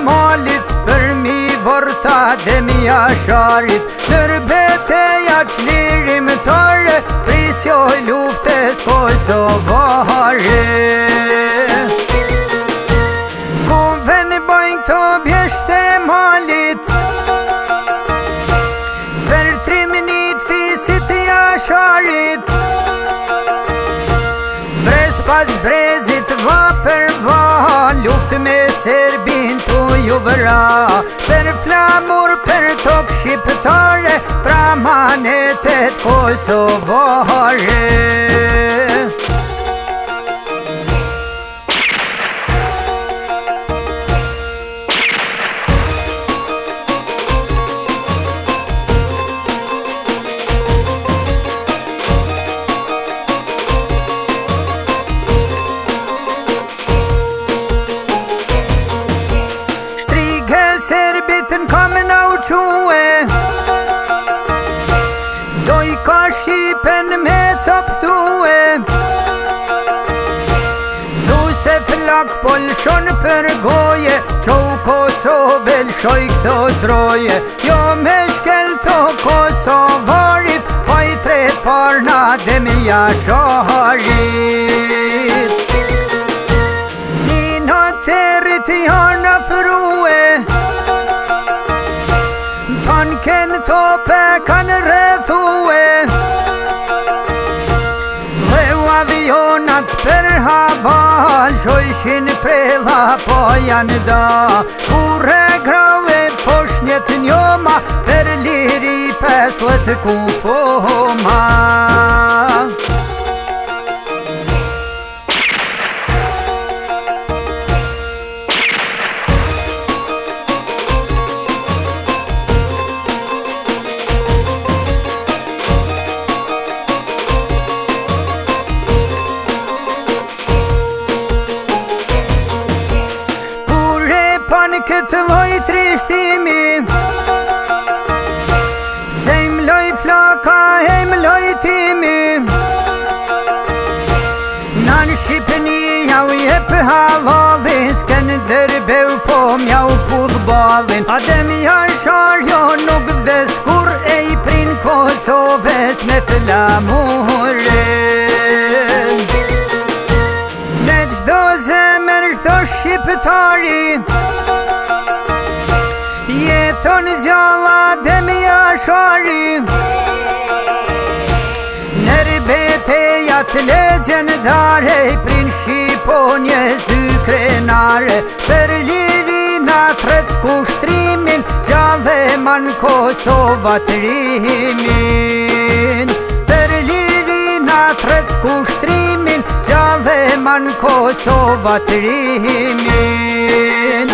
malit për mi vorta dhe mi asharit. Nër beteja çlirimtare prisjo luftes kosovare. Kuven bajnë këto bjeshte malit për trimnit fisit jasharit. Brez pas brezit va për va, luft me Serbin tu ju vëra. Për flamur për tok shqiptare, pra manetet kosovare. Serbitën kam na uque, doj ka Shqipen me coptue. Thu se flak polshon për goje, qo Kosove lshoj këto troje. Jo me shkel të kosovarit, pa i tre farna dhe me jasharit. Nino terit janë afrue, ken tope kanë rrethue, dhe u avionat për haval shojshin prella po janë da. Kurre grave foshnjet njoma për liri peslet kufoma. Këtë loj trishtimi, se im loj flaka e im loj timi. Nan Shqipëni jau jep halalin, s'ken dërbeu po mjau pudh balin. Adem jashar jo nuk vdes kur e i prin Kosoves me flamure. Ne gjdo zemër gjdo shqiptari, jeton zjalla dhe me jashari. Nër betejat legjendare, prin Shqiponjes dy krenare. Për lirina fret kushtrimin, gjallë man Kosova të rimin. Për lirina fret kushtrimin, gjallë man Kosova të rimin.